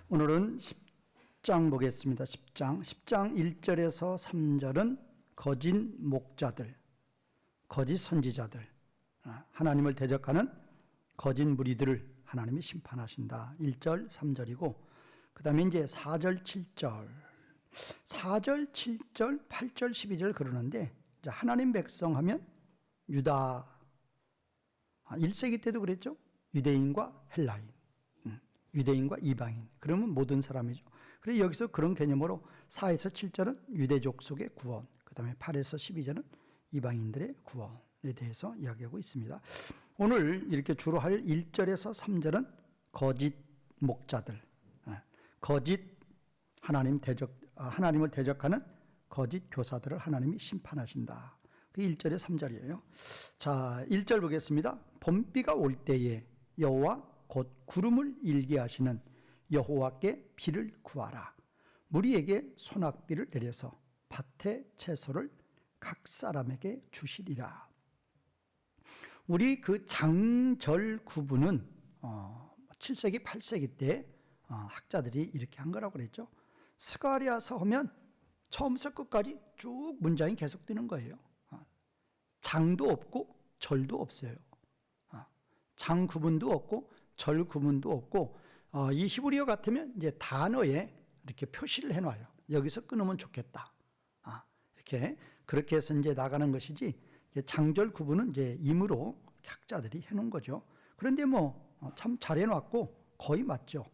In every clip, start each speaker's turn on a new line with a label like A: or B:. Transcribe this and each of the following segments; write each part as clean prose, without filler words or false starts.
A: 오늘은 10장 보겠습니다. 10장 1절에서 3절은 거짓 목자들, 거짓 선지자들, 하나님을 대적하는 거짓 무리들을 하나님이 심판하신다. 1절, 3절이고 그 다음에 이제 4절, 7절 7절, 8절, 12절 그러는데 이제 하나님 백성 하면 유다, 1세기 때도 그랬죠. 유대인과 헬라인, 유대인과 이방인, 그러면 모든 사람이죠. 그래서 여기서 그런 개념으로 4에서 7절은 유대족 속의 구원, 그 다음에 8에서 12절은 이방인들의 구원에 대해서 이야기하고 있습니다. 오늘 이렇게 주로 할 1절에서 3절은 거짓 목자들, 거짓 하나님을 대적하는 거짓 교사들을 하나님이 심판하신다. 그 1절에 3절이에요. 자, 1절 보겠습니다. 봄비가 올 때에 여호와 곧 구름을 일게 하시는 여호와께 비를 구하라. 무리에게 소낙비를 내려서 밭의 채소를 각 사람에게 주시리라. 우리 그 장절 구분은 7세기, 8세기 때 학자들이 이렇게 한 거라고 그랬죠. 스가랴서 하면 처음부터 끝까지 쭉 문장이 계속되는 거예요. 장도 없고 절도 없어요. 장 구분도 없고 절 구분도 없고, 이 히브리어 같으면 이제 단어에 이렇게 표시를 해놔요. 여기서 끊으면 좋겠다. 이렇게 그렇게 해서 이제 나가는 것이지, 장절 구분은 이제 임으로 학자들이 해놓은 거죠. 그런데 참 잘해놨고 거의 맞죠.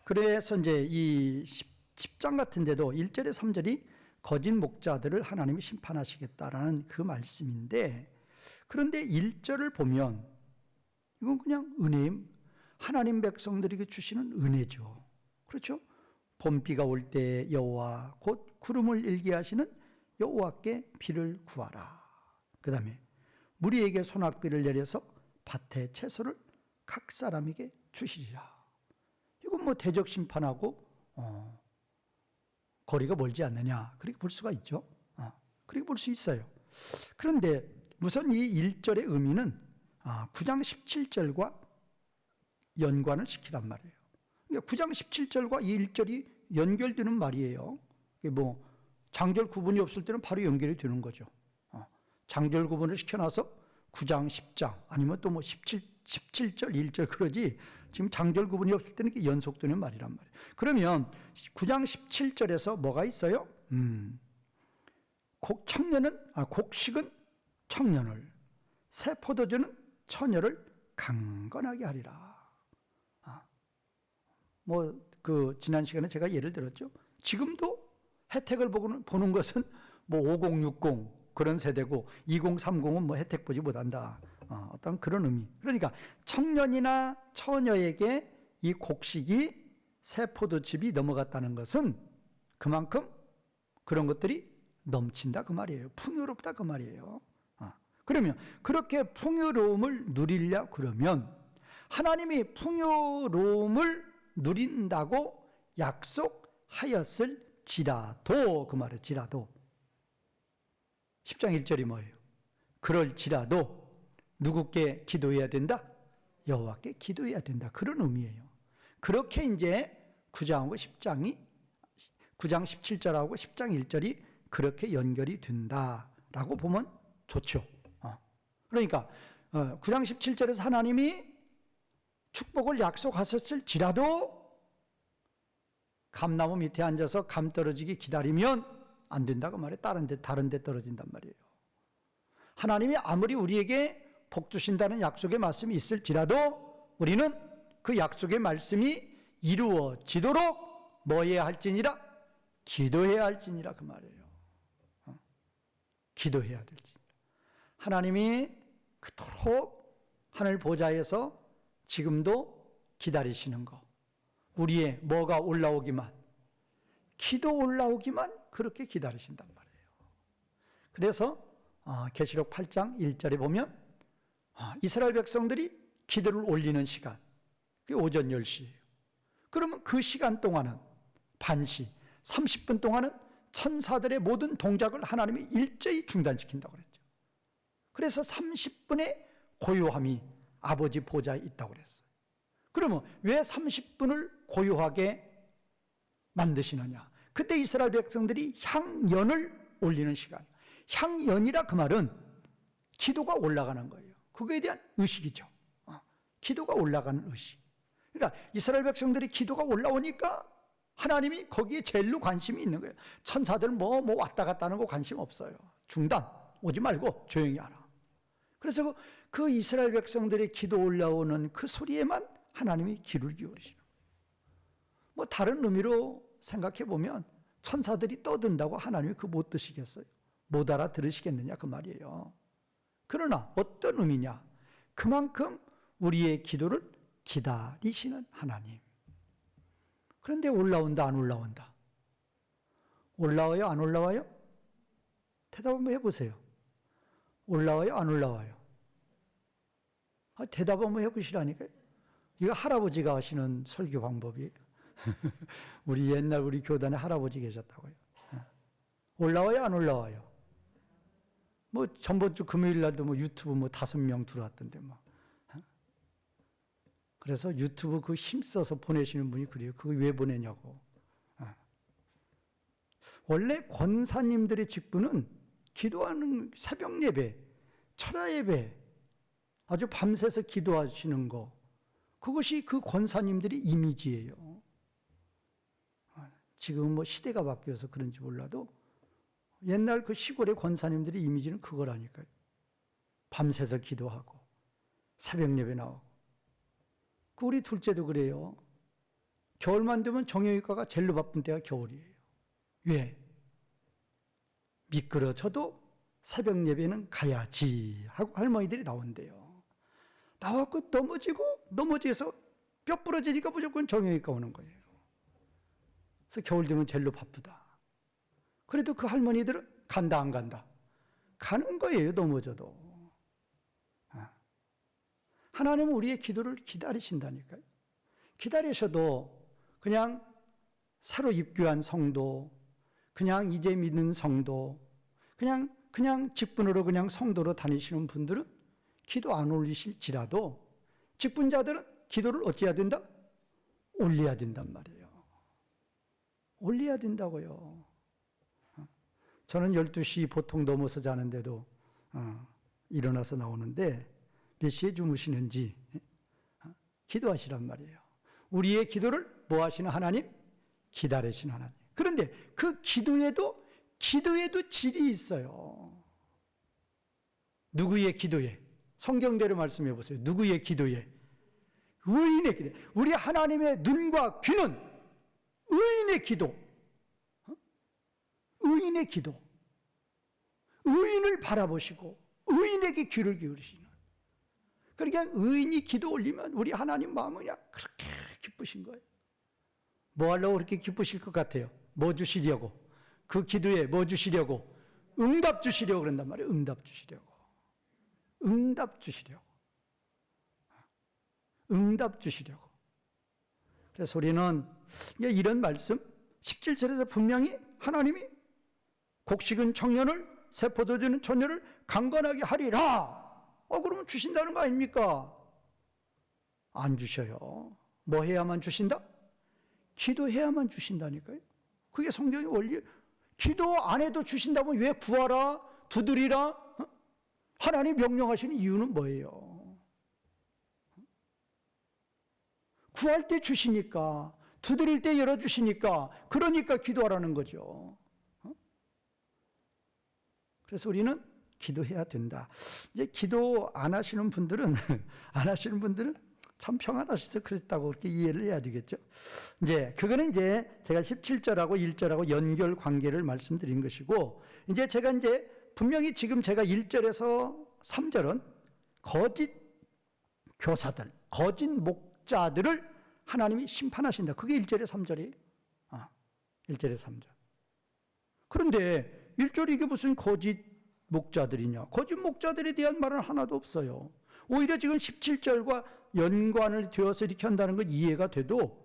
A: 그래서 이제 이 10장 같은데도 1절에 3절이 거짓 목자들을 하나님이 심판하시겠다라는 그 말씀인데, 그런데 1절을 보면 이건 그냥 은혜임, 하나님 백성들에게 주시는 은혜죠. 그렇죠? 봄비가 올 때 여호와 곧 구름을 일게 하시는 여호와께 비를 구하라. 그 다음에 무리에게 소낙비를 내려서 밭의 채소를 각 사람에게 주시리라. 이건 대적 심판하고 거리가 멀지 않느냐, 그렇게 볼 수가 있죠. 그렇게 볼 수 있어요. 그런데 우선 이 1절의 의미는 9장 17절과 연관을 시키란 말이에요. 그러니까 9장 17절과 이 1절이 연결되는 말이에요. 장절 구분이 없을 때는 바로 연결이 되는 거죠. 장절 구분을 시켜놔서 9장, 10장, 아니면 또 17절, 1절 그러지, 지금 장절 구분이 없을 때는 이렇게 연속되는 말이란 말이에요. 그러면 9장 17절에서 뭐가 있어요? 곡식은 청년을, 새 포도주는 처녀를 강건하게 하리라. 지난 시간에 제가 예를 들었죠. 지금도 혜택을 보는 것은 5060 그런 세대고 2030은 혜택 보지 못한다. 어떤 그런 의미. 그러니까 청년이나 처녀에게 이 곡식이 새 포도즙이 넘어갔다는 것은 그만큼 그런 것들이 넘친다 그 말이에요. 풍요롭다 그 말이에요. 그러면 그렇게 풍요로움을 누리려 그러면 하나님이 풍요로움을 누린다고 약속하였을지라도, 그 말이에요. 지라도 10장 1절이 뭐예요? 그럴지라도 누구께 기도해야 된다? 여호와께 기도해야 된다. 그런 의미예요. 그렇게 이제 9장하고 10장이 9장 17절하고 10장 1절이 그렇게 연결이 된다라고 보면 좋죠. 그러니까 9장 17절에서 하나님이 축복을 약속하셨을지라도 감나무 밑에 앉아서 감 떨어지기 기다리면 안 된다고 말해. 다른 데 떨어진단 말이에요. 하나님이 아무리 우리에게 복 주신다는 약속의 말씀이 있을지라도 우리는 그 약속의 말씀이 이루어지도록 뭐 해야 할지니라? 기도해야 할지니라 그 말이에요. 기도해야 될지니라. 하나님이 그토록 하늘 보좌에서 지금도 기다리시는 거, 우리의 뭐가 올라오기만, 기도 올라오기만 그렇게 기다리신단 말이에요. 그래서 계시록 8장 1절에 보면 이스라엘 백성들이 기도를 올리는 시간, 그게 오전 10시예요. 그러면 그 시간 동안은 반시 30분 동안은 천사들의 모든 동작을 하나님이 일제히 중단시킨다고 그랬죠. 그래서 30분의 고요함이 아버지 보좌에 있다고 그랬어요. 그러면 왜 30분을 고요하게 만드시느냐. 그때 이스라엘 백성들이 향연을 올리는 시간. 향연이라 그 말은 기도가 올라가는 거예요. 그거에 대한 의식이죠. 기도가 올라가는 의식. 그러니까 이스라엘 백성들이 기도가 올라오니까 하나님이 거기에 제일로 관심이 있는 거예요. 천사들 뭐 왔다 갔다 하는 거 관심 없어요. 중단, 오지 말고 조용히 하라. 그래서 그 이스라엘 백성들의 기도 올라오는 그 소리에만 하나님이 귀를 기울이시는 거예요. 뭐 다른 의미로 생각해 보면 천사들이 떠든다고 하나님이 그 못 드시겠어요? 못 알아들으시겠느냐 그 말이에요. 그러나 어떤 의미냐? 그만큼 우리의 기도를 기다리시는 하나님. 그런데 올라온다 안 올라온다? 올라와요 안 올라와요? 대답 한번 해보세요. 올라와요 안 올라와요? 대답 한번 해보시라니까요. 이거 할아버지가 하시는 설교 방법이에요. 우리 옛날 우리 교단에 할아버지 계셨다고요. 올라와요 안 올라와요? 뭐 전번 주 금요일 날도 뭐 유튜브 뭐 5명 들어왔던데 뭐. 그래서 유튜브 그 힘써서 보내시는 분이 그래요. 그거 왜 보내냐고. 원래 권사님들의 직분은 기도하는 새벽 예배, 철야 예배, 아주 밤새서 기도하시는 거, 그것이 그 권사님들의 이미지예요. 지금 뭐 시대가 바뀌어서 그런지 몰라도 옛날 그 시골의 권사님들의 이미지는 그거라니까요. 밤새서 기도하고 새벽 예배 나오고. 그 우리 둘째도 그래요. 겨울만 되면 정형외과가 제일 바쁜 때가 겨울이에요. 왜? 미끄러져도 새벽 예배는 가야지 하고 할머니들이 나온대요. 나와서 넘어져서 뼈 부러지니까 무조건 정형외과 오는 거예요. 그래서 겨울 되면 제일 바쁘다. 그래도 그 할머니들은 간다 안 간다? 가는 거예요. 넘어져도. 하나님은 우리의 기도를 기다리신다니까요. 기다리셔도 그냥 새로 입교한 성도, 그냥 이제 믿는 성도, 그냥 직분으로 그냥 성도로 다니시는 분들은 기도 안 올리실지라도 직분자들은 기도를 어찌해야 된다? 올려야 된단 말이에요. 올려야 된다고요. 저는 12시 보통 넘어서 자는데도 일어나서 나오는데 몇 시에 주무시는지 기도하시란 말이에요. 우리의 기도를 뭐 하시는 하나님? 기다리시는 하나님. 그런데 그 기도에도 질이 있어요. 누구의 기도에? 성경대로 말씀해 보세요. 누구의 기도에? 의인의 기도. 우리 하나님의 눈과 귀는 의인의 기도. 의인의 기도. 의인을 바라보시고 의인에게 귀를 기울이시는. 그러니까 의인이 기도 올리면 우리 하나님 마음은 그냥 그렇게 기쁘신 거예요. 뭐 하려고 그렇게 기쁘실 것 같아요? 뭐 주시려고? 그 기도에 뭐 주시려고? 응답 주시려고 그런단 말이에요. 응답 주시려고. 응답 주시려고. 응답 주시려고. 그래서 우리는 이런 말씀 17절에서 분명히 하나님이 곡식은 청년을 새 포도주는 처녀를 강건하게 하리라. 그러면 주신다는 거 아닙니까? 안 주셔요. 뭐 해야만 주신다? 기도해야만 주신다니까요. 그게 성경의 원리. 기도 안 해도 주신다면 왜 구하라, 두드리라? 하나님 명령하시는 이유는 뭐예요? 구할 때 주시니까, 두드릴 때 열어주시니까, 그러니까 기도하라는 거죠. 그래서 우리는 기도해야 된다. 이제 기도 안 하시는 분들은 참 평안하셔서 그랬다고 그렇게 이해를 해야 되겠죠. 그거는 제가 17절하고 1절하고 연결 관계를 말씀드린 것이고, 제가 분명히 지금 제가 1절에서 3절은 거짓 교사들, 거짓 목자들을 하나님이 심판하신다. 그게 1절에 3절이에요. 1절에 3절. 그런데 1절이 이게 무슨 거짓 목자들이냐? 거짓 목자들에 대한 말은 하나도 없어요. 오히려 지금 17절과 연관을 되어서 이렇게 한다는 건 이해가 돼도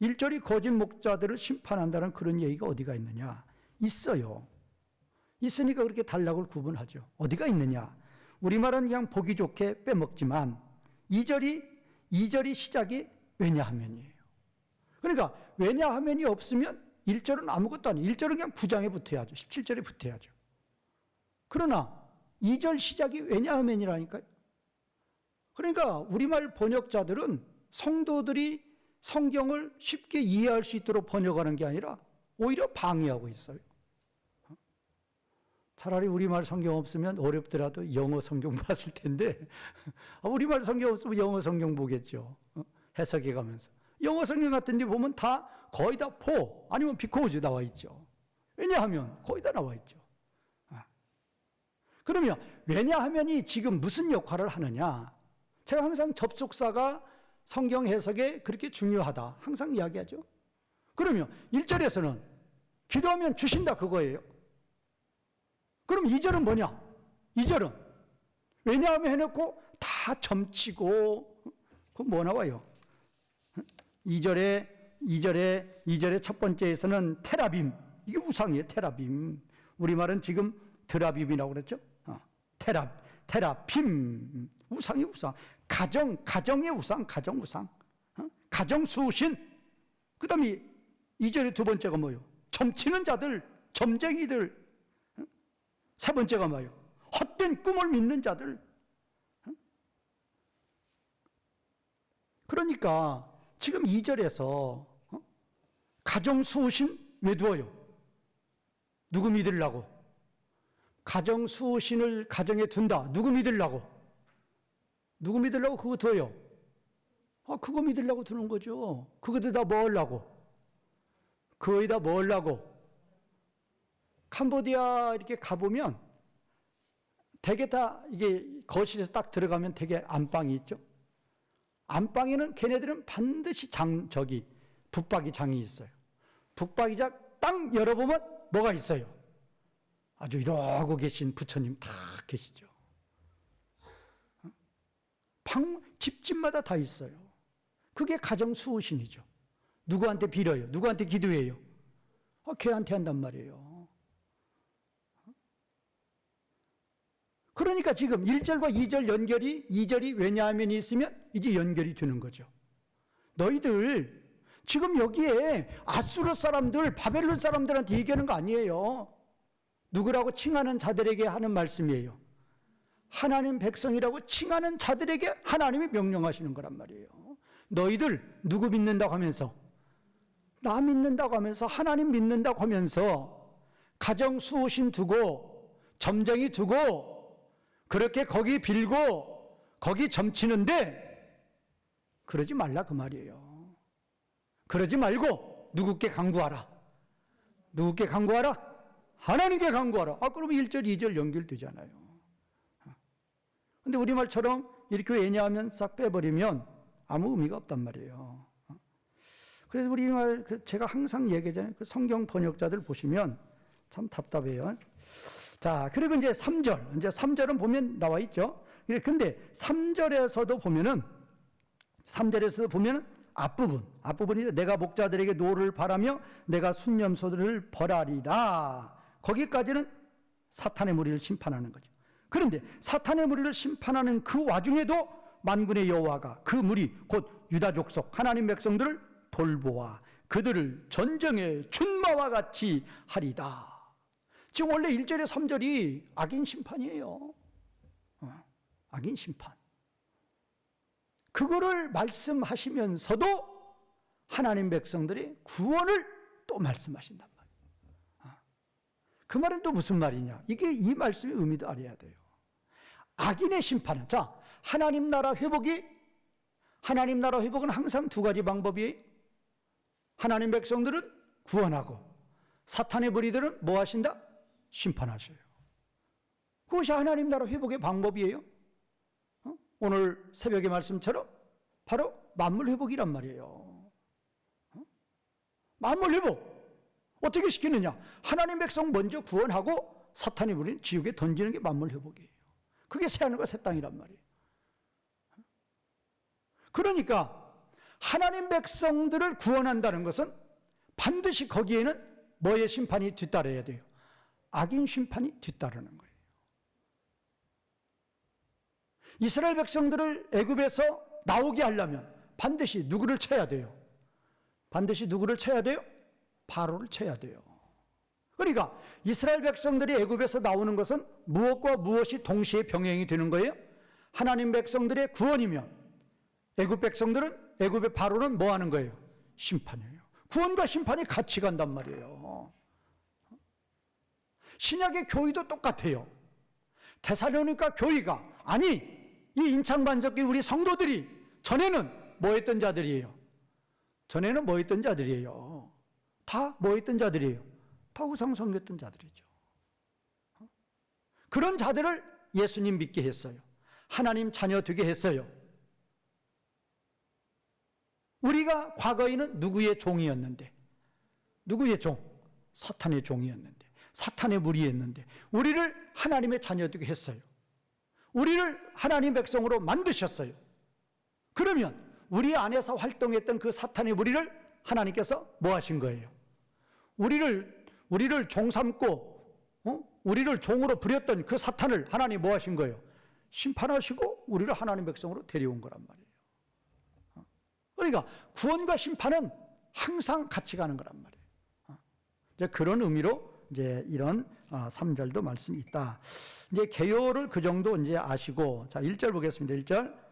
A: 1절이 거짓 목자들을 심판한다는 그런 얘기가 어디가 있느냐? 있어요. 있으니까 그렇게 단락을 구분하죠. 어디가 있느냐? 우리말은 그냥 보기 좋게 빼먹지만 2절이 시작이 왜냐하면이에요. 그러니까 왜냐하면이 없으면 1절은 아무것도 아니에요. 1절은 그냥 9장에 붙어야죠. 17절에 붙어야죠. 그러나 2절 시작이 왜냐하면이라니까요. 그러니까 우리말 번역자들은 성도들이 성경을 쉽게 이해할 수 있도록 번역하는 게 아니라 오히려 방해하고 있어요. 차라리 우리말 성경 없으면 어렵더라도 영어 성경 봤을 텐데 우리말 성경 없으면 영어 성경 보겠죠. 해석해 가면서. 영어 성경 같은 데 보면 다 거의 다 for 아니면 because 나와 있죠. 왜냐하면 거의 다 나와 있죠. 그러면 왜냐하면이 지금 무슨 역할을 하느냐? 제가 항상 접속사가 성경 해석에 그렇게 중요하다 항상 이야기하죠. 그러면 1절에서는 기도하면 주신다 그거예요. 그럼 2절은 뭐냐? 2절은 왜냐하면 해놓고 다 점치고 그럼 뭐 나와요? 2절의 첫 번째에서는 테라빔, 이게 우상이에요. 테라빔. 우리말은 지금 드라빔이라고 그랬죠. 테라핌, 우상이 우상. 가정의 우상, 가정 우상. 가정 수신. 그 다음에 2절의 두 번째가 뭐예요? 점치는 자들, 점쟁이들. 세 번째가 뭐예요? 헛된 꿈을 믿는 자들. 그러니까 지금 2절에서 가정 수호신 왜 두어요? 누구 믿으려고? 가정 수호신을 가정에 둔다. 누구 믿으려고? 누구 믿으려고 그거 둬요? 그거 믿으려고 두는 거죠. 그거에다 뭐 하려고? 그거에다 뭐 하려고? 캄보디아 이렇게 가보면 되게 다 이게 거실에서 딱 들어가면 되게 안방이 있죠. 안방에는 걔네들은 반드시 붙박이 장이 있어요. 붙박이장 딱 열어보면 뭐가 있어요? 아주 이러고 계신 부처님 다 계시죠. 집집마다 다 있어요. 그게 가정 수호신이죠. 누구한테 빌어요? 누구한테 기도해요? 걔한테 한단 말이에요. 그러니까 지금 1절과 2절 연결이 2절이 왜냐하면이 있으면 이제 연결이 되는 거죠. 너희들 지금 여기에 아수르 사람들, 바벨론 사람들한테 얘기하는 거 아니에요. 누구라고 칭하는 자들에게 하는 말씀이에요. 하나님 백성이라고 칭하는 자들에게 하나님이 명령하시는 거란 말이에요. 너희들 누구 믿는다고 하면서, 나 믿는다고 하면서, 하나님 믿는다고 하면서 가정 수호신 두고 점쟁이 두고 그렇게 거기 빌고 거기 점치는데 그러지 말라 그 말이에요. 그러지 말고 누구께 간구하라. 누구께 간구하라? 하나님께 간구하라. 그러면 1절, 2절 연결되잖아요. 근데 우리말처럼 이렇게 왜냐하면 싹 빼버리면 아무 의미가 없단 말이에요. 그래서 우리말 제가 항상 얘기하잖아요. 그 성경 번역자들 보시면 참 답답해요. 자, 그리고 이제 3절은 보면 나와 있죠. 근데 3절에서도 보면은 앞부분이 내가 목자들에게 노를 바라며 내가 순념소들을 벌하리라. 거기까지는 사탄의 무리를 심판하는 거죠. 그런데 사탄의 무리를 심판하는 그 와중에도 만군의 여호와가 그 무리 곧 유다 족속 하나님 백성들을 돌보아 그들을 전쟁의 준마와 같이 하리다. 지금 원래 1절에 3절이 악인 심판이에요. 악인 심판. 그거를 말씀하시면서도 하나님 백성들의 구원을 또 말씀하신단 말이에요. 그 말은 또 무슨 말이냐? 이 말씀의 의미도 알아야 돼요. 악인의 심판은, 하나님 나라 회복은 항상 두 가지 방법이에요. 하나님 백성들은 구원하고 사탄의 무리들은 뭐 하신다? 심판하셔요. 그것이 하나님 나라 회복의 방법이에요. 오늘 새벽의 말씀처럼 바로 만물 회복이란 말이에요. 만물 회복 어떻게 시키느냐? 하나님 백성 먼저 구원하고 사탄의 무리는 지옥에 던지는 게 만물 회복이에요. 그게 새하늘과 새 땅이란 말이에요. 그러니까 하나님 백성들을 구원한다는 것은 반드시 거기에는 뭐의 심판이 뒤따라야 돼요? 악인 심판이 뒤따르는 거예요. 이스라엘 백성들을 애굽에서 나오게 하려면 반드시 누구를 쳐야 돼요? 반드시 누구를 쳐야 돼요? 바로를 쳐야 돼요. 그러니까 이스라엘 백성들이 애굽에서 나오는 것은 무엇과 무엇이 동시에 병행이 되는 거예요? 하나님 백성들의 구원이면 애굽 백성들은, 애굽의 바로는 뭐 하는 거예요? 심판이에요. 구원과 심판이 같이 간단 말이에요. 신약의 교회도 똑같아요. 데살로니가 교회가, 아니 이 인창반석기 우리 성도들이 전에는 뭐 했던 자들이에요? 전에는 뭐 했던 자들이에요? 다 뭐 했던 자들이에요? 다 우상 섬겼던 자들이죠. 그런 자들을 예수님 믿게 했어요. 하나님 자녀 되게 했어요. 우리가 과거에는 누구의 종이었는데, 누구의 종? 사탄의 종이었는데, 사탄의 무리였는데, 우리를 하나님의 자녀 되게 했어요. 우리를 하나님 백성으로 만드셨어요. 그러면 우리 안에서 활동했던 그 사탄의 무리를 하나님께서 뭐 하신 거예요? 우리를 종 삼고, 우리를 종으로 부렸던 그 사탄을 하나님 뭐 하신 거예요? 심판하시고 우리를 하나님 백성으로 데려온 거란 말이에요. 그러니까 구원과 심판은 항상 같이 가는 거란 말이에요. 이제 그런 의미로 이제 이런 3절도 말씀이 있다. 이제 개요를 그 정도 이제 아시고, 자 1절 보겠습니다. 1절.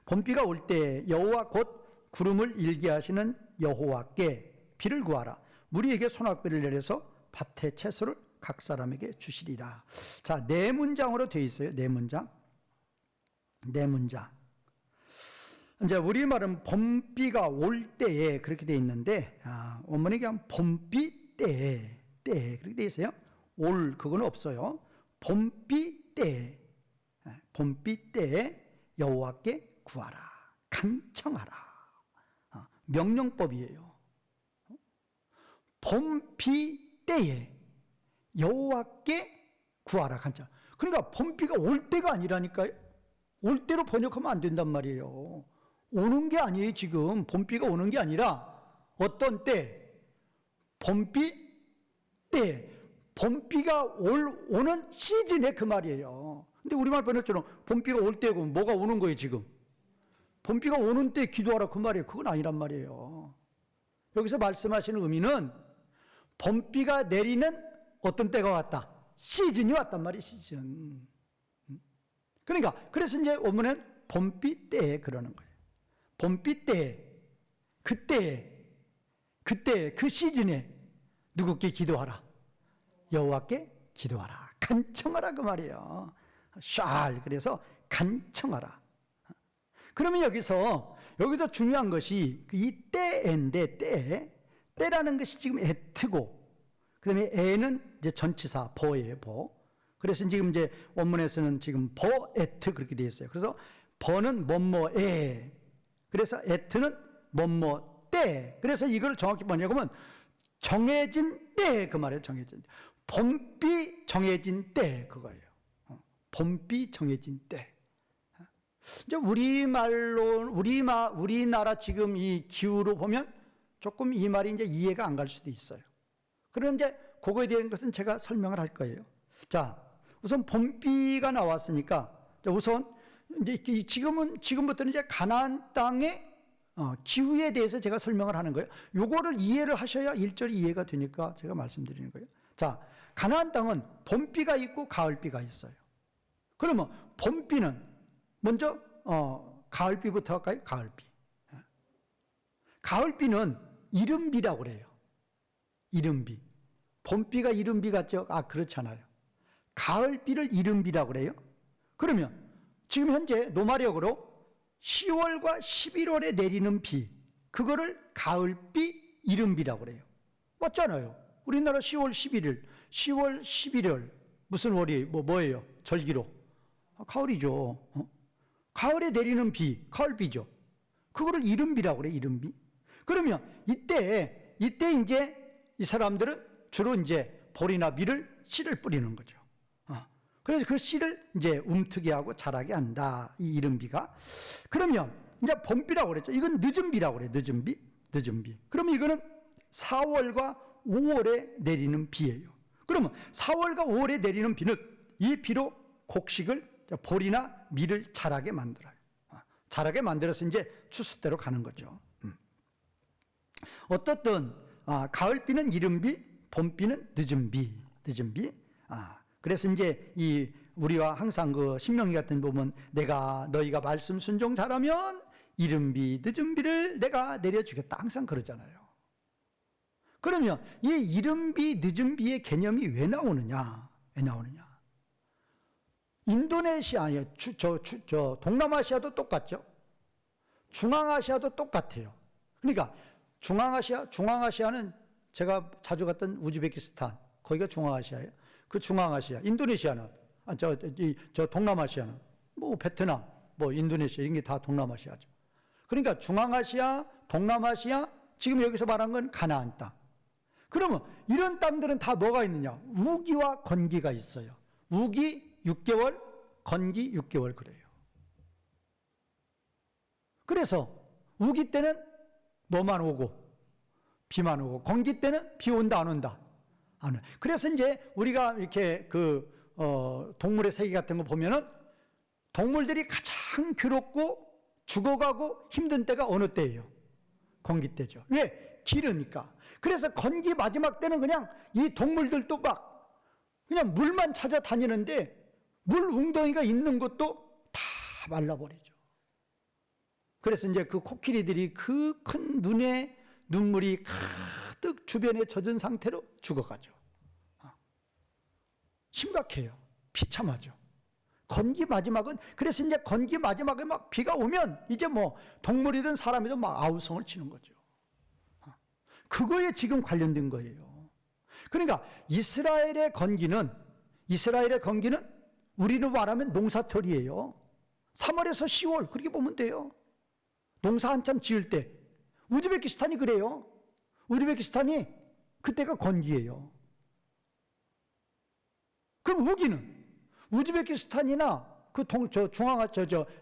A: 봄비가 올 때 여호와 곧 구름을 일게 하시는 여호와께 비를 구하라. 무리에게 소낙비를 내려서 밭의 채소를 각 사람에게 주시리라. 자, 네 문장으로 되어 있어요. 네 문장. 네 문장. 이제 우리말은 봄비가 올 때에 그렇게 되어 있는데, 원문에 그냥 봄비 때에 그렇게 되어 있어요. 올 그건 없어요. 봄비 때에, 봄비 때에 여호와께 구하라, 간청하라. 명령법이에요. 봄비 때에 여호와께 구하라, 간청. 그러니까 봄비가 올 때가 아니라니까요. 올 때로 번역하면 안 된단 말이에요. 오는 게 아니에요. 지금 봄비가 오는 게 아니라 어떤 때? 봄비 때, 봄비가 오는 시즌에 그 말이에요. 근데 우리말 번역처럼 봄비가 올 때고 뭐가 오는 거예요 지금? 봄비가 오는 때 기도하라 그 말이에요. 그건 아니란 말이에요. 여기서 말씀하시는 의미는 봄비가 내리는 어떤 때가 왔다? 시즌이 왔단 말이에요. 시즌. 그러니까 그래서 이제 원문은 봄비 때에 그러는 거예요. 봄비 때에, 그때 그 시즌에 누구께 기도하라? 여호와께 기도하라, 간청하라 그 말이에요. 샬, 그래서 간청하라. 그러면 여기서 중요한 것이 이 때인데, 때라는 것이 지금 에트고, 그 다음에 에는 이제 전치사 버예요, 버. 그래서 지금 이제 원문에서는 지금 버 에트 그렇게 되어 있어요. 그래서 버는 뭐뭐에, 그래서 에트는 뭐뭐 때. 그래서 이걸 정확히 뭐냐고 하면 정해진 때 그 말이에요. 정해진 때. 봄비 정해진 때 그거예요. 봄비 정해진 때. 이제 우리말로 우리나라 지금 이 기후로 보면 조금 이 말이 이제 이해가 안 갈 수도 있어요. 그런데 그거에 대한 것은 제가 설명을 할 거예요. 자, 우선 봄비가 나왔으니까 우선 이제 지금부터는 이제 가나안 땅의 기후에 대해서 제가 설명을 하는 거예요. 요거를 이해를 하셔야 1절이 이해가 되니까 제가 말씀드리는 거예요. 자, 가나안 땅은 봄비가 있고 가을비가 있어요. 그러면 봄비는 먼저 가을비부터 할까요? 가을비. 가을비는 이른비라고 그래요. 이른비. 봄비가 이른비 같죠? 그렇잖아요. 가을비를 이른비라고 그래요. 그러면 지금 현재 노마력으로 10월과 11월에 내리는 비, 그거를 가을비, 이른비라고 그래요. 맞잖아요. 우리나라 10월 11일, 10월 11월 무슨 월이에요? 뭐예요? 절기로. 가을이죠. 가을에 내리는 비, 가을비죠. 그거를 이른비라고 그래요. 이른비. 그러면 이때 이제 이 사람들은 주로 이제 보리나 밀을 씨를 뿌리는 거죠. 그래서 그 씨를 이제 움트게 하고 자라게 한다. 이 이른비가. 그러면 이제 봄비라고 그랬죠. 이건 늦은 비라고 그래요. 늦은 비. 그러면 이거는 4월과 5월에 내리는 비예요. 그러면 4월과 5월에 내리는 비는 이 비로 곡식을, 보리나 밀을 자라게 만들어요. 자라게 만들어서 이제 추수대로 가는 거죠. 어떻든 가을비는 이른비, 봄비는 늦은비. 그래서 이제 이 우리와 항상 그 신명기 같은 데 보면 내가 너희가 말씀 순종 잘하면 이른비, 늦은비를 내가 내려주겠다 항상 그러잖아요. 그러면 이 이른비, 늦은비의 개념이 왜 나오느냐? 인도네시아, 동남아시아도 똑같죠. 중앙아시아도 똑같아요. 그러니까 중앙아시아는 제가 자주 갔던 우즈베키스탄, 거기가 중앙아시아예요. 그 중앙아시아, 인도네시아는, 동남아시아는, 뭐 베트남, 뭐 인도네시아, 이런 게 다 동남아시아죠. 그러니까 중앙아시아, 동남아시아, 지금 여기서 말한 건 가나안 땅. 그러면 이런 땅들은 다 뭐가 있느냐? 우기와 건기가 있어요. 우기 6개월, 건기 6개월 그래요. 그래서 우기 때는 뭐만 오고 비만 오고, 건기 때는 비 온다 안 온다? 안 와. 그래서 이제 우리가 이렇게 동물의 세계 같은 거 보면은 동물들이 가장 괴롭고 죽어가고 힘든 때가 어느 때예요? 건기 때죠. 왜? 기르니까. 그래서 건기 마지막 때는 그냥 이 동물들도 막 그냥 물만 찾아다니는데 물 웅덩이가 있는 것도 다 말라버리죠. 그래서 이제 그 코끼리들이 그 큰 눈에 눈물이 가득 주변에 젖은 상태로 죽어가죠. 심각해요. 비참하죠. 건기 마지막은, 그래서 이제 건기 마지막에 막 비가 오면 이제 뭐 동물이든 사람이든 막 아우성을 치는 거죠. 그거에 지금 관련된 거예요. 그러니까 이스라엘의 건기는 우리는 말하면 농사철이에요. 3월에서 10월 그렇게 보면 돼요. 농사 한참 지을 때. 우즈베키스탄이 그래요. 우즈베키스탄이 그때가 건기예요. 그럼 우기는 우즈베키스탄이나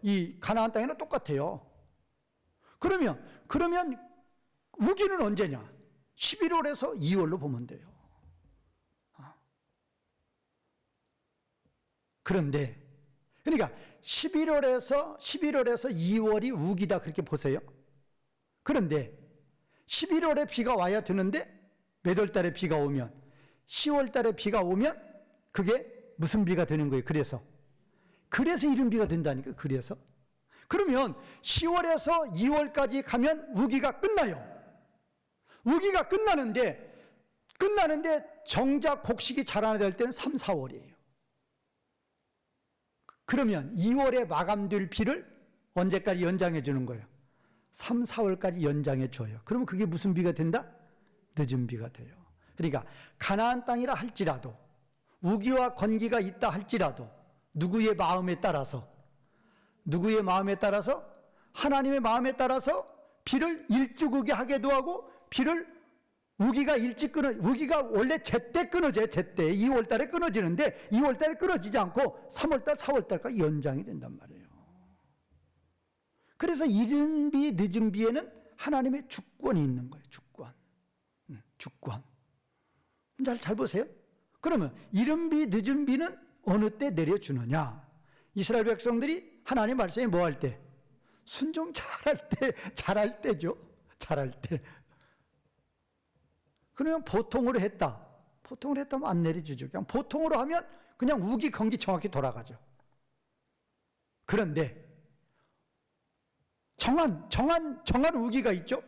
A: 이 가나안 땅이나 똑같아요. 그러면 우기는 언제냐? 11월에서 2월로 보면 돼요. 그런데 그러니까 11월에서 2월이 우기다 그렇게 보세요. 그런데 11월에 비가 와야 되는데 몇 월 달에 비가 오면 10월 달에 비가 오면 그게 무슨 비가 되는 거예요? 그래서 이른 비가 된다니까. 그래서 그러면 10월에서 2월까지 가면 우기가 끝나요. 우기가 끝나는데 정작 곡식이 자라나야 될 때는 3, 4월이에요. 그러면 2월에 마감될 비를 언제까지 연장해 주는 거예요? 3, 4월까지 연장해 줘요. 그러면 그게 무슨 비가 된다? 늦은 비가 돼요. 그러니까 가나안 땅이라 할지라도 우기와 건기가 있다 할지라도 누구의 마음에 따라서 하나님의 마음에 따라서 비를 일찍 오게 하기도 하고 우기가 원래 제때 끊어져요. 제때 2월 달에 끊어지는데 2월 달에 끊어지지 않고 3월 달, 4월 달까지 연장이 된단 말이에요. 그래서 이른 비, 늦은 비에는 하나님의 주권이 있는 거예요. 주권. 잘 보세요. 그러면 이른 비, 늦은 비는 어느 때 내려주느냐? 이스라엘 백성들이 하나님 말씀에 뭐 할 때? 순종 잘할 때죠. 잘할 때. 그러면 보통으로 했다면 안 내려주죠. 그냥 보통으로 하면 그냥 우기, 건기 정확히 돌아가죠. 그런데 정한 우기가 있죠.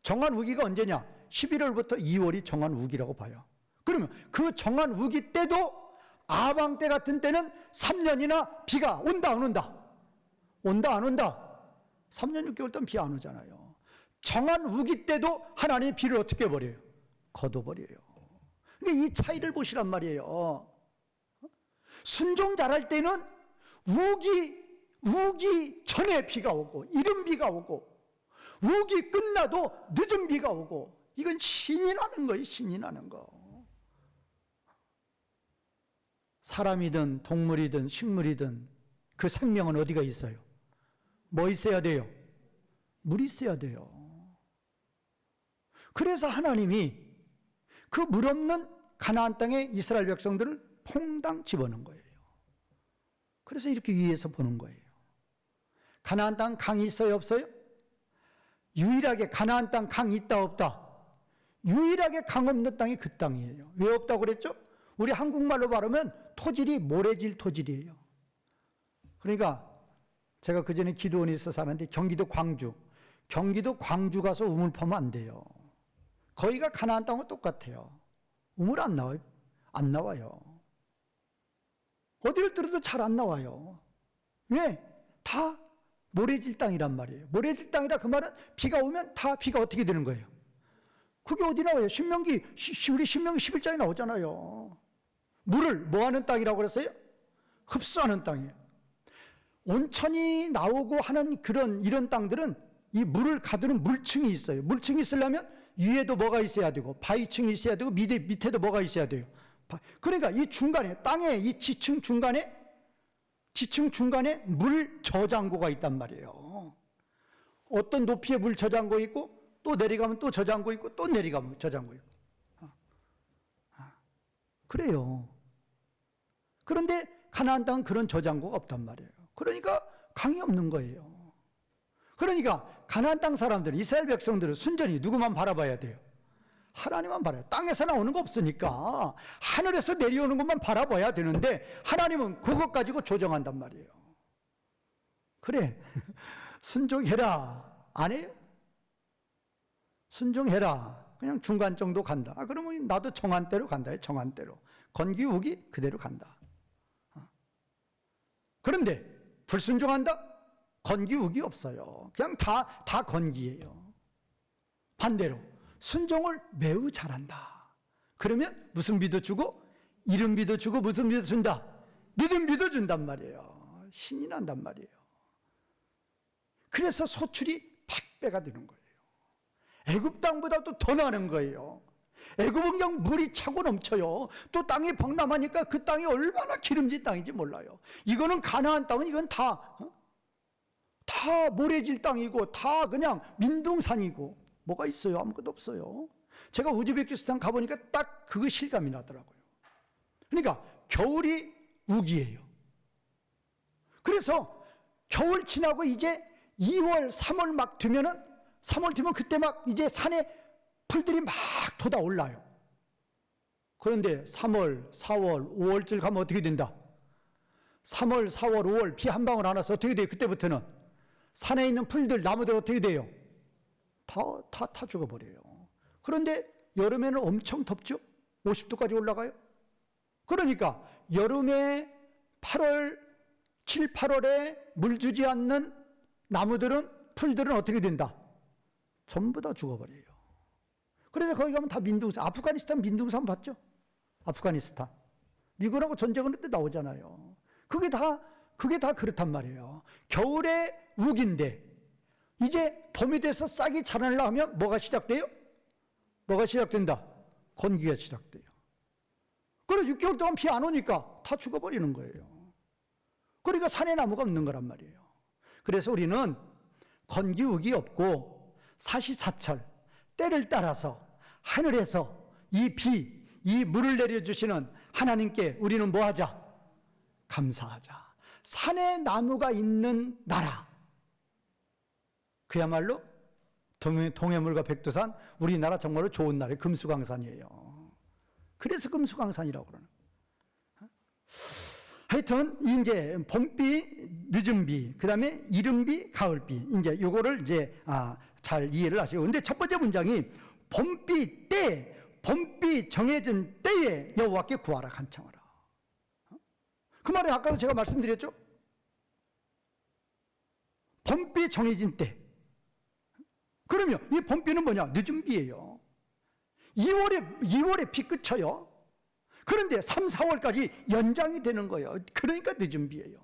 A: 정한 우기가 언제냐? 11월부터 2월이 정한 우기라고 봐요. 그러면 그 정한 우기 때도 아방 때 같은 때는 3년이나 비가 온다 안 온다? 온다 안 온다? 3년 6개월 동안 비 안 오잖아요. 정한 우기 때도 하나님이 비를 어떻게 버려요? 걷어버려요. 그러니까 이 차이를 보시란 말이에요. 순종 잘할 때는 우기 전에 비가 오고 이른 비가 오고 우기 끝나도 늦은 비가 오고, 이건 신이 나는 거예요. 신이 나는 거. 사람이든 동물이든 식물이든 그 생명은 어디가 있어요? 뭐 있어야 돼요? 물이 있어야 돼요. 그래서 하나님이 그 물 없는 가나안 땅에 이스라엘 백성들을 퐁당 집어넣은 거예요. 그래서 이렇게 위에서 보는 거예요. 가나안 땅 강이 있어요, 없어요? 유일하게 가나안 땅 강 있다 없다? 유일하게 강 없는 땅이 그 땅이에요. 왜 없다고 그랬죠? 우리 한국말로 말하면 토질이 모래질 토질이에요. 그러니까 제가 그전에 기도원에 있어 사는데 경기도 광주 가서 우물 파면 안 돼요. 거기가 가나안 땅과 똑같아요. 우물 안 나와요. 안 나와요. 어디를 들어도 잘 안 나와요. 왜? 다 모래질 땅이란 말이에요. 모래질 땅이라 그 말은 비가 오면 다 비가 어떻게 되는 거예요? 그게 어디 나와요? 우리 신명기 11장에 나오잖아요. 물을 뭐 하는 땅이라고 그랬어요? 흡수하는 땅이에요. 온천이 나오고 하는 이런 땅들은 이 물을 가두는 물층이 있어요. 물층이 있으려면 위에도 뭐가 있어야 되고 바위층이 있어야 되고 밑에도 뭐가 있어야 돼요. 그러니까 이 중간에 땅의 이 지층 중간에 물 저장고가 있단 말이에요. 어떤 높이의 물 저장고 있고 또 내려가면 또 저장고 있고 또 내려가면 저장고 있고. 그래요. 그런데 가나안 땅은 그런 저장고가 없단 말이에요. 그러니까 강이 없는 거예요. 그러니까 가나안 땅 사람들은, 이스라엘 백성들은 순전히 누구만 바라봐야 돼요? 하나님만 바라요. 땅에서 나오는 거 없으니까 하늘에서 내려오는 것만 바라봐야 되는데 하나님은 그것 가지고 조정한단 말이에요. 그래, 순종해라. 안 해요? 순종해라. 그냥 중간 정도 간다. 그러면 나도 정한대로 간다. 정한대로. 건기우기 그대로 간다. 그런데 불순종한다? 건기우기 없어요. 그냥 다 건기예요. 반대로 순종을 매우 잘한다. 그러면 무슨 비도 주고 이른 비도 주고 무슨 비도 준다? 믿음 비도 준단 말이에요. 신이 난단 말이에요. 그래서 소출이 100배가 되는 거예요. 애굽 땅보다도 더 나는 거예요. 애굽은 그냥 물이 차고 넘쳐요. 또 땅이 범람하니까 그 땅이 얼마나 기름진 땅인지 몰라요. 이거는 가나안 땅은 이건 다 모래질 땅이고 다 그냥 민둥산이고 뭐가 있어요? 아무것도 없어요. 제가 우즈베키스탄 가보니까 딱 그 실감이 나더라고요. 그러니까 겨울이 우기예요. 그래서 겨울 지나고 이제 2월, 3월 막 되면은 3월 되면 그때 막 이제 산에 풀들이 막 돋아올라요. 그런데 3월, 4월, 5월쯤 가면 어떻게 된다? 3월, 4월, 5월 비 한 방울 안 와서 어떻게 돼요? 그때부터는 산에 있는 풀들, 나무들 어떻게 돼요? 다 죽어버려요. 그런데 여름에는 엄청 덥죠? 50도까지 올라가요. 그러니까 여름에 7, 8월에 물 주지 않는 나무들은, 풀들은 어떻게 된다? 전부 다 죽어버려요. 그래서 거기 가면 다 민둥산, 아프가니스탄 민둥산 봤죠? 아프가니스탄. 미국하고 전쟁을 할 때 나오잖아요. 그게 다 그렇단 말이에요. 겨울에 우기인데 이제 봄이 돼서 싹이 자라려고 하면 뭐가 시작돼요? 뭐가 시작된다? 건기가 시작돼요. 그래서 6개월 동안 비 안 오니까 다 죽어버리는 거예요. 그러니까 산에 나무가 없는 거란 말이에요. 그래서 우리는 건기우기 없고 사시사철 때를 따라서 하늘에서 이 물을 내려주시는 하나님께 우리는 뭐 하자? 감사하자. 산에 나무가 있는 나라, 그야말로 동해물과 백두산, 우리나라 정말로 좋은 나라의 금수강산이에요. 그래서 금수강산이라고 그러는 거예요. 하여튼 이제 봄비, 늦은비, 그 다음에 이른비, 가을비, 이제 요거를 이제 잘 이해를 하시고. 근데 첫 번째 문장이 봄비 때, 봄비 정해진 때에 여호와께 구하라, 간청하라. 그 말은 아까도 제가 말씀드렸죠? 봄비 정해진 때. 그러면 이 봄비는 뭐냐? 늦은 비예요. 2월에 비 그쳐요. 그런데 3, 4월까지 연장이 되는 거예요. 그러니까 늦은 비예요.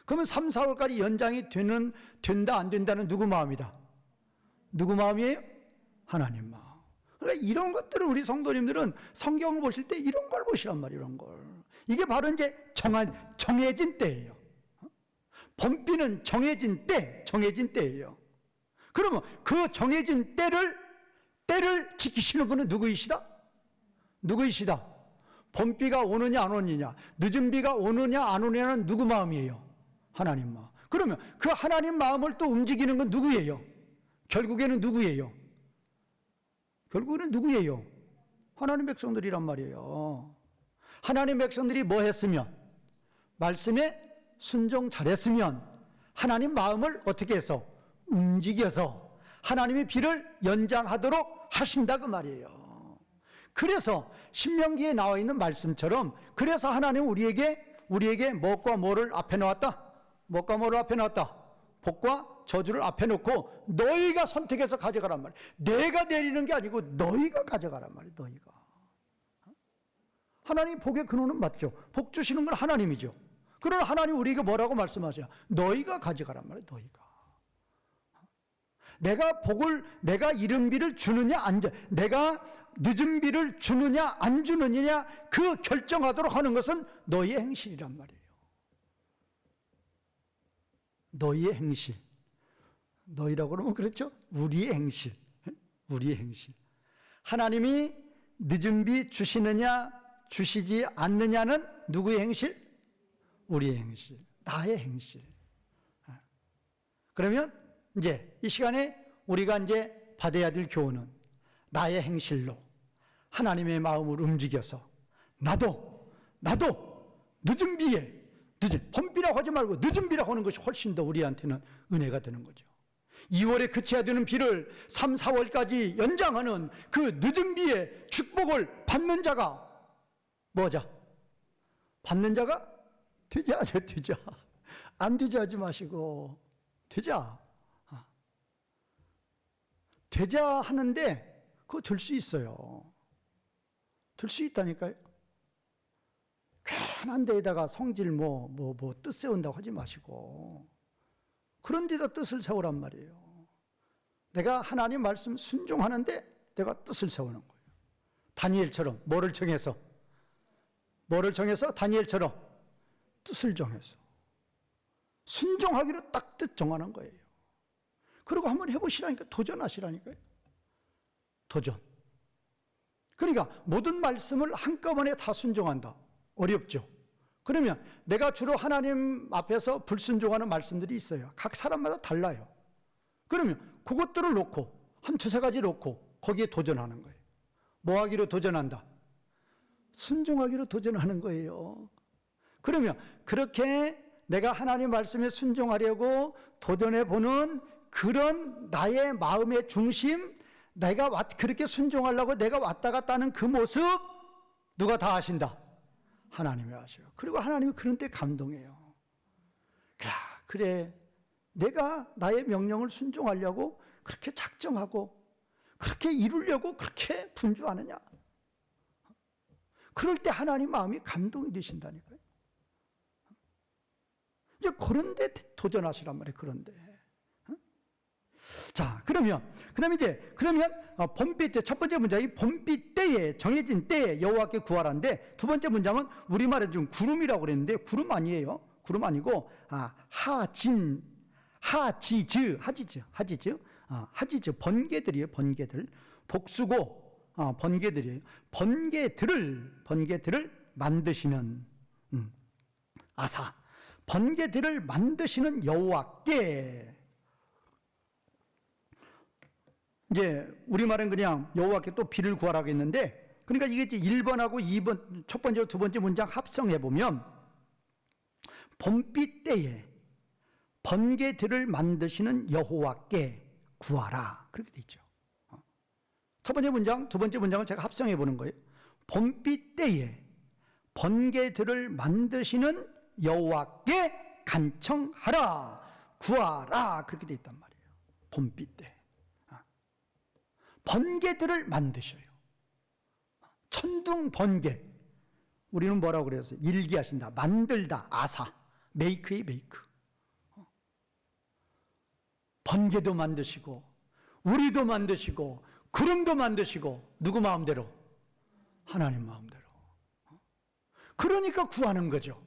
A: 그러면 3, 4월까지 연장이 된다 안 된다는 누구 마음이다? 누구 마음이에요? 하나님 마음. 그러니까 이런 것들을 우리 성도님들은 성경을 보실 때 이런 걸 보시란 말이에요. 이런 걸. 이게 바로 이제 정해진 때예요. 봄비는 정해진 때예요. 그러면 그 정해진 때를 지키시는 분은 누구이시다? 봄비가 오느냐 안 오느냐, 늦은 비가 오느냐 안 오느냐는 누구 마음이에요? 하나님 마음. 그러면 그 하나님 마음을 또 움직이는 건 누구예요? 결국에는 누구예요? 결국에는 누구예요? 하나님 백성들이란 말이에요. 하나님 백성들이 뭐 했으면, 말씀에 순종 잘했으면 하나님 마음을 어떻게 해서 움직여서 하나님의 비를 연장하도록 하신다 그 말이에요. 그래서 신명기에 나와 있는 말씀처럼, 그래서 하나님 우리에게 무엇과 뭐를 앞에 놓았다? 무엇과 뭐를 앞에 놓았다? 복과 저주를 앞에 놓고 너희가 선택해서 가져가란 말이에요. 내가 내리는 게 아니고 너희가 가져가란 말이에요. 너희가. 하나님 복의 근원은 맞죠. 복 주시는 건 하나님이죠. 그러나 하나님 우리에게 뭐라고 말씀하세요? 너희가 가져가란 말이에요. 너희가. 내가 이른 비를 주느냐 안 주, 내가 늦은 비를 주느냐 안 주느냐 그 결정하도록 하는 것은 너희의 행실이란 말이에요. 너희의 행실. 너희라고 그러면 그렇죠? 우리의 행실. 우리의 행실. 하나님이 늦은 비 주시느냐 주시지 않느냐는 누구의 행실? 우리의 행실. 나의 행실. 그러면 이제 이 시간에 우리가 이제 받아야 될 교훈은 나의 행실로 하나님의 마음을 움직여서 나도 늦은 비에, 봄비라고 하지 말고 늦은 비라고 하는 것이 훨씬 더 우리한테는 은혜가 되는 거죠. 2월에 그쳐야 되는 비를 3, 4월까지 연장하는 그 늦은 비의 축복을 받는 자가 뭐자? 받는 자가 되자. 안 되자 하지 마시고 되자. 되자 하는데 그거 될 수 있어요. 될 수 있다니까요. 괜한 데에다가 성질 뜻 세운다고 하지 마시고 그런 데다 뜻을 세우란 말이에요. 내가 하나님 말씀 순종하는데 내가 뜻을 세우는 거예요. 다니엘처럼 뭐를 정해서 다니엘처럼 뜻을 정해서 순종하기로 딱 뜻 정하는 거예요. 그리고 한번 해보시라니까. 도전하시라니까요. 도전. 그러니까 모든 말씀을 한꺼번에 다 순종한다. 어렵죠. 그러면 내가 주로 하나님 앞에서 불순종하는 말씀들이 있어요. 각 사람마다 달라요. 그러면 그것들을 놓고 한 두세 가지 놓고 거기에 도전하는 거예요. 뭐 하기로 도전한다? 순종하기로 도전하는 거예요. 그러면 그렇게 내가 하나님 말씀에 순종하려고 도전해보는 그런 나의 마음의 중심, 내가 그렇게 순종하려고 내가 왔다 갔다 하는 그 모습 누가 다 아신다? 하나님이 아셔요. 그리고 하나님이 그런 때 감동해요. 그래 내가 나의 명령을 순종하려고 그렇게 작정하고 그렇게 이루려고 그렇게 분주하느냐. 그럴 때 하나님 마음이 감동이 되신다니까요. 이제 그런 데 도전하시란 말이에요. 그런데. 자, 그러면 봄비 때 첫 번째 문장이 봄비 때에 정해진 때에 여호와께 구하라인데 두 번째 문장은 우리말에 좀 구름이라고 그랬는데 구름 아니에요. 구름 아니고 하지즈 번개들이에요. 번개들 복수고 번개들이에요. 번개들을 만드시는 아사 번개들을 만드시는 여호와께. 이제 우리말은 그냥 여호와께 또 비를 구하라고 했는데, 그러니까 이게 이제 1번하고 2번, 첫 번째, 두 번째 문장 합성해 보면 봄비 때에 번개들을 만드시는 여호와께 구하라 그렇게 돼 있죠. 첫 번째 문장, 두 번째 문장을 제가 합성해 보는 거예요. 봄비 때에 번개들을 만드시는 여호와께 간청하라, 구하라 그렇게 돼 있단 말이에요. 봄비 때 번개들을 만드셔요. 천둥 번개. 우리는 뭐라고 그랬어요? 일기하신다, 만들다, 아사, 메이크의 메이크. 번개도 만드시고 우리도 만드시고 구름도 만드시고 누구 마음대로? 하나님 마음대로. 그러니까 구하는 거죠.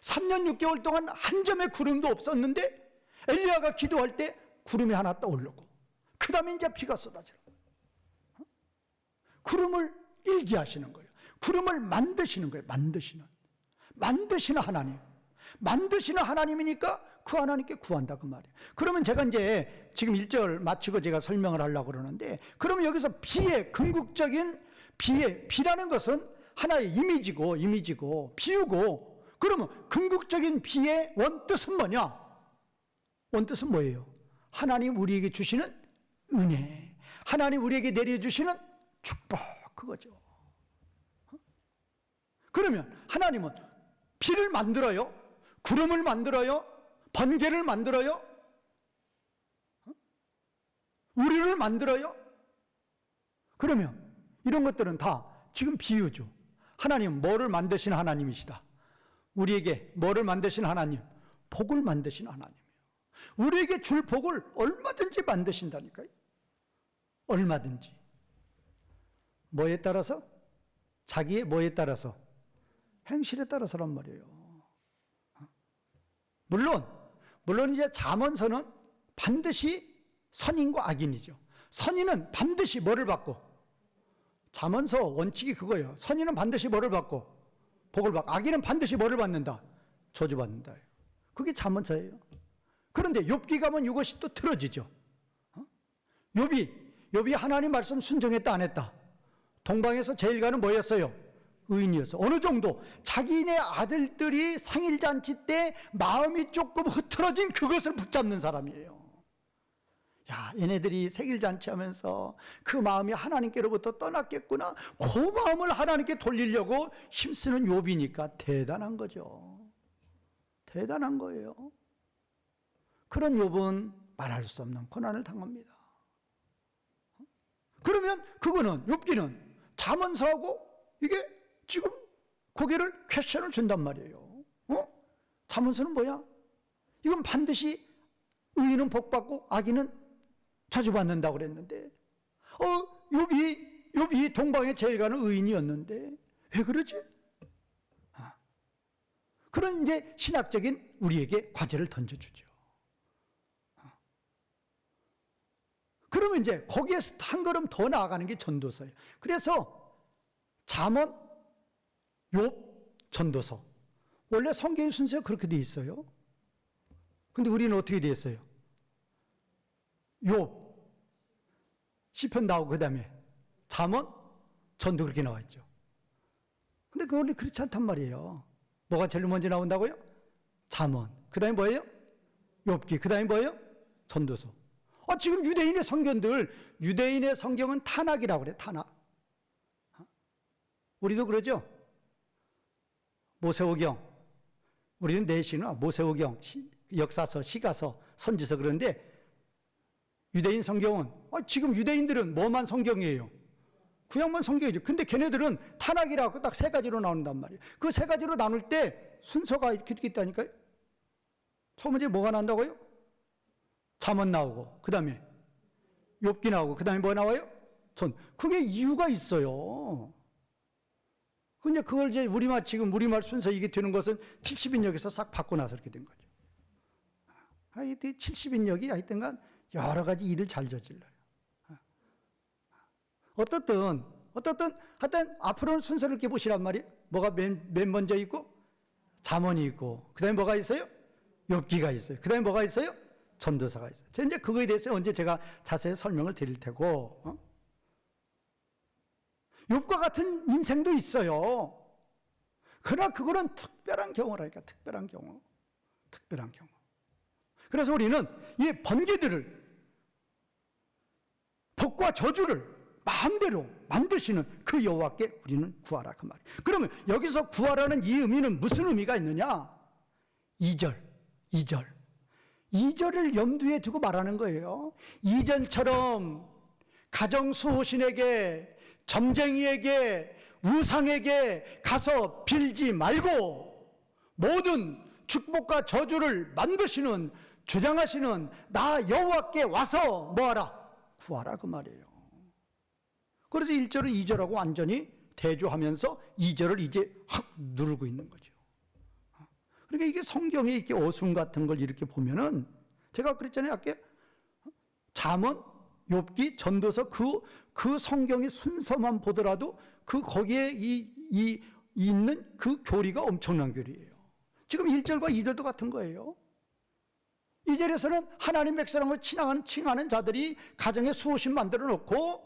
A: 3년 6개월 동안 한 점의 구름도 없었는데 엘리야가 기도할 때 구름이 하나 떠오르고 그 다음에 이제 비가 쏟아져요. 구름을 일기하시는 거예요. 구름을 만드시는 거예요. 만드시는 하나님. 만드시는 하나님이니까 그 하나님께 구한다 그 말이에요. 그러면 제가 이제 지금 1절 마치고 제가 설명을 하려고 그러는데, 그러면 여기서 비의 궁극적인 비라는 것은 하나의 이미지고 비유고, 그러면 궁극적인 비의 원뜻은 뭐냐? 원뜻은 뭐예요? 하나님 우리에게 주시는 은혜, 하나님 우리에게 내려주시는 축복, 그거죠. 그러면 하나님은 비를 만들어요? 구름을 만들어요? 번개를 만들어요? 우리를 만들어요? 그러면 이런 것들은 다 지금 비유죠. 하나님은 뭐를 만드신 하나님이시다. 우리에게 뭐를 만드신 하나님? 복을 만드신 하나님이에요. 우리에게 줄 복을 얼마든지 만드신다니까요. 얼마든지. 뭐에 따라서? 자기의 뭐에 따라서? 행실에 따라서란 말이에요. 물론 이제 잠언서는 반드시 선인과 악인이죠. 선인은 반드시 뭐를 받고? 잠언서 원칙이 그거예요. 선인은 반드시 뭐를 받고? 복을 받고. 악인은 반드시 뭐를 받는다? 저주받는다. 그게 잠언서예요. 그런데 욥기 가면 이것이 또 틀어지죠. 욥이 하나님 말씀 순종했다 안 했다? 동방에서 제일 가는 뭐였어요? 의인이었어. 어느 정도 자기네 아들들이 생일잔치 때 마음이 조금 흐트러진 그것을 붙잡는 사람이에요. 야, 얘네들이 생일잔치 하면서 그 마음이 하나님께로부터 떠났겠구나, 그 마음을 하나님께 돌리려고 힘쓰는 욥이니까 대단한 거죠. 대단한 거예요. 그런 욥은 말할 수 없는 고난을 당합니다. 그러면 그거는 욥기는 잠언서하고 이게 지금 고개를 퀘션을 준단 말이에요. 잠언서는 뭐야? 이건 반드시 의인은 복받고 악인은 저주받는다고 그랬는데, 욥이 동방에 제일 가는 의인이었는데 왜 그러지? 그런 이제 신학적인 우리에게 과제를 던져주죠. 그러면 이제 거기에서 한 걸음 더 나아가는 게 전도서예요. 그래서 잠언, 욥, 전도서. 원래 성경의 순서가 그렇게 돼 있어요. 근데 우리는 어떻게 돼 있어요? 욥, 시편 나오고 그 다음에 잠언, 전도 그렇게 나와 있죠. 근데 그 원래 그렇지 않단 말이에요. 뭐가 제일 먼저 나온다고요? 잠언. 그 다음에 뭐예요? 욥기. 그 다음에 뭐예요? 전도서. 지금 유대인의 성경은 탄악이라고 그래, 탄악. 우리도 그러죠? 모세오경. 우리는 내신은 모세오경, 역사서, 시가서, 선지서 그런데 유대인 성경은, 지금 유대인들은 뭐만 성경이에요? 구약만 성경이죠. 근데 걔네들은 탄악이라고 딱 세 가지로 나눈단 말이에요. 그 세 가지로 나눌 때 순서가 이렇게 있다니까요. 처음 문제 뭐가 난다고요? 잠언 나오고, 그 다음에 욥기 나오고, 그 다음에 뭐 나와요? 그게 이유가 있어요. 근데 그걸 이제 지금 우리말 순서 이게 되는 것은 70인역에서 싹 받고 나서 이렇게 된 거죠. 하여튼 70인역이 하여튼간 여러 가지 일을 잘 저질러요. 어떻든 하여튼 앞으로는 순서를 이렇게 보시란 말이에요. 뭐가 맨 먼저 있고, 잠언이 있고, 그 다음에 뭐가 있어요? 욥기가 있어요. 그 다음에 뭐가 있어요? 전도서가 있어요. 이제 그거에 대해서 언제 제가 자세히 설명을 드릴 테고, 욥과 같은 인생도 있어요. 그러나 그거는 특별한 경우라니까, 특별한 경우. 그래서 우리는 이 번개들을, 복과 저주를 마음대로 만드시는 그 여호와께 우리는 구하라 그 말이에요. 그러면 여기서 구하라는 이 의미는 무슨 의미가 있느냐? 2절을 염두에 두고 말하는 거예요. 2절처럼 가정수호신에게, 점쟁이에게, 우상에게 가서 빌지 말고 모든 축복과 저주를 만드시는, 주장하시는 나 여호와께 와서 뭐하라? 구하라 그 말이에요. 그래서 1절은 2절하고 완전히 대조하면서 2절을 이제 확 누르고 있는 거죠. 그러니까 이게 성경에 이렇게 어순 같은 걸 이렇게 보면은, 제가 그랬잖아요. 아까 잠언, 욥기, 전도서 그 성경의 순서만 보더라도 거기에 있는 그 교리가 엄청난 교리예요. 지금 1절과 2절도 같은 거예요. 2절에서는 하나님 백성을 칭하는 자들이 가정에 수호신 만들어 놓고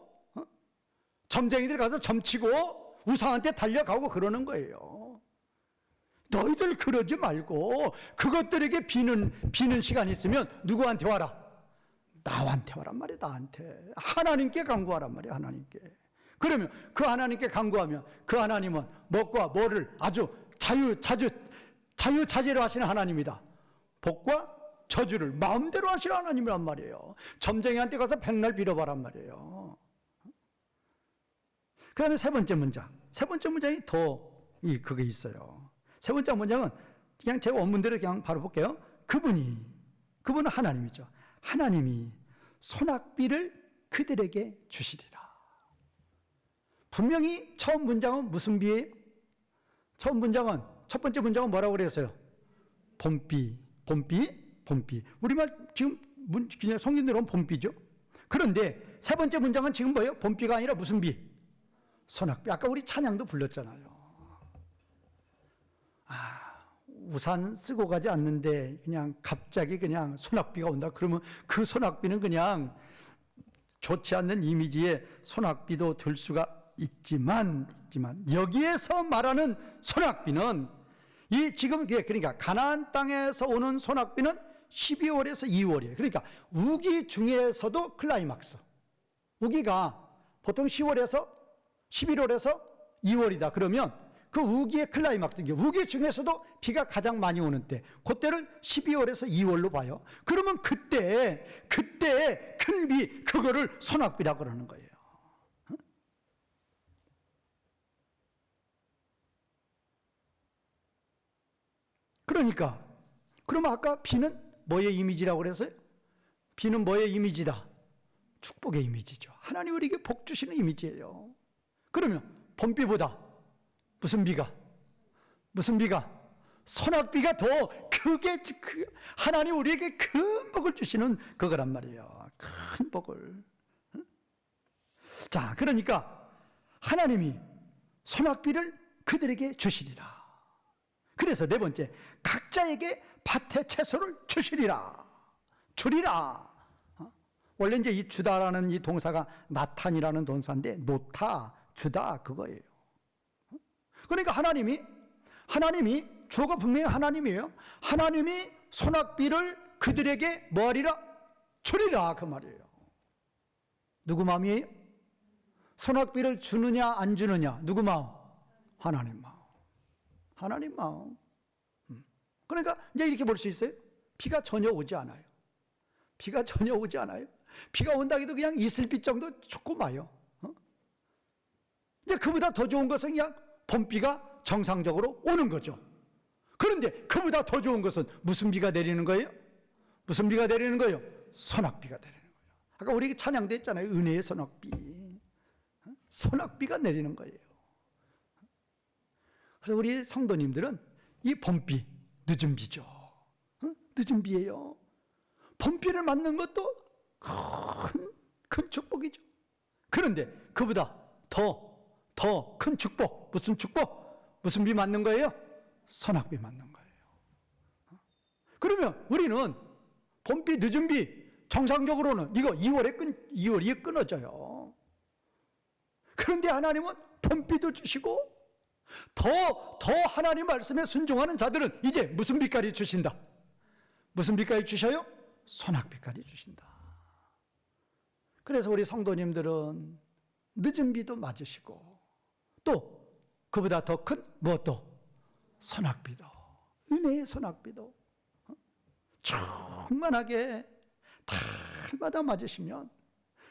A: 점쟁이들 가서 점치고 우상한테 달려가고 그러는 거예요. 너희들 그러지 말고 그것들에게 비는 시간이 있으면 누구한테 와라? 나한테 와란 말이야. 나한테. 하나님께 간구하란 말이야. 하나님께. 그러면 그 하나님께 간구하면 그 하나님은 뭐과 뭐를 아주 자유자재로 하시는 하나님이다. 복과 저주를 마음대로 하시는 하나님이란 말이에요. 점쟁이한테 가서 백날 빌어봐란 말이에요. 그 다음에 세 번째 문장이 더 그게 있어요. 세 번째 문장은 그냥 제 원문대로 그냥 바로 볼게요. 그분은 하나님이죠. 하나님이 소낙비를 그들에게 주시리라. 분명히 처음 문장은 무슨 비예요? 첫 번째 문장은 뭐라고 그랬어요? 봄비. 우리말 지금 그냥 성경대로는 봄비죠. 그런데 세 번째 문장은 지금 뭐예요? 봄비가 아니라 무슨 비? 소낙비. 아까 우리 찬양도 불렀잖아요. 우산 쓰고 가지 않는데 그냥 갑자기 그냥 소낙비가 온다. 그러면 그 소낙비는 그냥 좋지 않는 이미지의 소낙비도 될 수가 있지만 여기에서 말하는 소낙비는 이 지금 그러니까 가나안 땅에서 오는 소낙비는 12월에서 2월이에요. 그러니까 우기 중에서도 클라이막스. 우기가 보통 10월에서 11월에서 2월이다. 그러면 그 우기의 클라이막스, 우기 중에서도 비가 가장 많이 오는 때, 그때를 12월에서 2월로 봐요. 그러면 그때 큰 비, 그거를 소낙비라고 그러는 거예요. 그러니까 그러면 아까 비는 뭐의 이미지라고 그랬어요? 비는 뭐의 이미지다? 축복의 이미지죠. 하나님 우리에게 복 주시는 이미지예요. 그러면 봄비보다 무슨 비가? 소낙비가 더 크게 하나님 우리에게 큰 복을 주시는 그거란 말이에요. 큰 복을. 자, 그러니까 하나님이 소낙비를 그들에게 주시리라. 그래서 네 번째, 각자에게 밭의 채소를 주리라. 원래 이제 이 주다라는 이 동사가 나탄이라는 동사인데 노타, 주다 그거예요. 그러니까 하나님이 주어가 분명히 하나님이에요. 하나님이 소낙비를 그들에게 뭐하리라? 주리라 그 말이에요. 누구 마음이에요? 소낙비를 주느냐 안 주느냐 누구 마음? 하나님 마음. 그러니까 이제 이렇게 볼 수 있어요. 비가 전혀 오지 않아요. 비가 온다 해도 그냥 이슬비 정도 조금 와요. 이제 그보다 더 좋은 것은 그냥 봄비가 정상적으로 오는 거죠. 그런데 그보다 더 좋은 것은 무슨 비가 내리는 거예요? 소낙비가 내리는 거예요. 아까 우리 찬양도 했잖아요. 은혜의 소낙비. 소낙비가 내리는 거예요. 그래서 우리 성도님들은 이 봄비, 늦은 비죠. 늦은 비예요. 봄비를 맞는 것도 큰 축복이죠. 그런데 그보다 더 큰 축복, 무슨 비 맞는 거예요? 소낙비 맞는 거예요. 그러면 우리는 봄비, 늦은 비, 정상적으로는 이거 2월이 끊어져요. 그런데 하나님은 봄비도 주시고 더 하나님 말씀에 순종하는 자들은 이제 무슨 빛깔이 주신다? 무슨 빛깔이 주셔요? 소낙빛깔이 주신다. 그래서 우리 성도님들은 늦은 비도 맞으시고 또 그보다 더 큰 무엇도? 소낙비도, 은혜의 소낙비도 충만하게 달마다 맞으시면.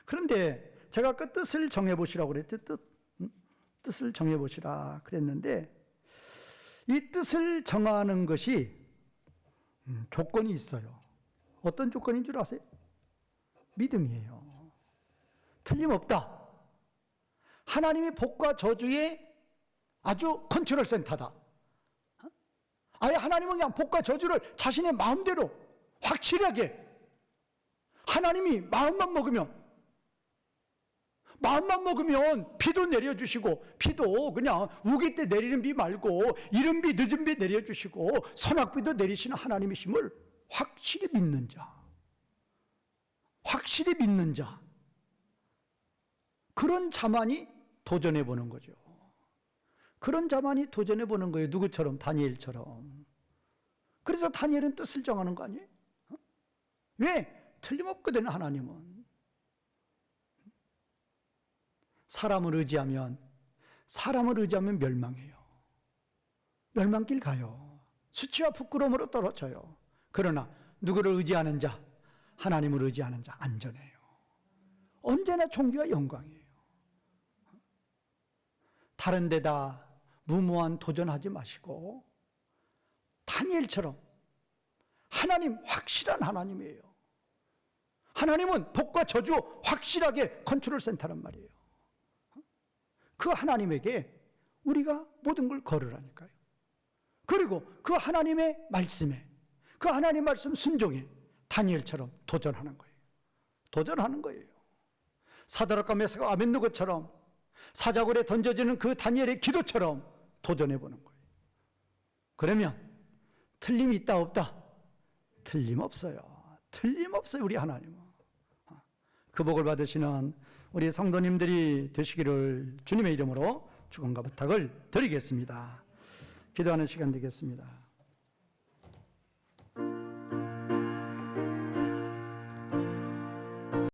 A: 그런데 제가 그 뜻을 정해보시라고 그랬죠. 뜻을 정해보시라 그랬는데 이 뜻을 정하는 것이 조건이 있어요. 어떤 조건인 줄 아세요? 믿음이에요. 틀림없다. 하나님의 복과 저주의 아주 컨트롤 센터다. 아예 하나님은 그냥 복과 저주를 자신의 마음대로 확실하게 하나님이 마음만 먹으면 마음만 먹으면 비도 내려주시고, 비도 그냥 우기 때 내리는 비 말고 이른 비 늦은 비 내려주시고 소낙비도 내리시는 하나님이심을 확실히 믿는 자, 확실히 믿는 자, 그런 자만이 도전해 보는 거죠. 그런 자만이 도전해 보는 거예요. 누구처럼? 다니엘처럼. 그래서 다니엘은 뜻을 정하는 거 아니에요? 왜? 틀림없거든요. 하나님은 사람을 의지하면 멸망해요. 멸망길 가요. 수치와 부끄러움으로 떨어져요. 그러나 누구를 의지하는 자, 하나님을 의지하는 자 안전해요. 언제나 존귀와 영광이에요. 다른 데다 무모한 도전하지 마시고 다니엘처럼 하나님, 확실한 하나님이에요. 하나님은 복과 저주 확실하게 컨트롤 센터란 말이에요. 그 하나님에게 우리가 모든 걸 걸으라니까요. 그리고 그 하나님의 말씀에, 그 하나님 말씀 순종에 다니엘처럼 도전하는 거예요. 도전하는 거예요. 사드락과 메삭과 아벳느고처럼 사자굴에 던져지는 그 다니엘의 기도처럼 도전해 보는 거예요. 그러면 틀림이 있다 없다? 틀림없어요. 틀림없어요. 우리 하나님은. 그 복을 받으시는 우리 성도님들이 되시기를 주님의 이름으로 축원과 부탁을 드리겠습니다. 기도하는 시간 되겠습니다.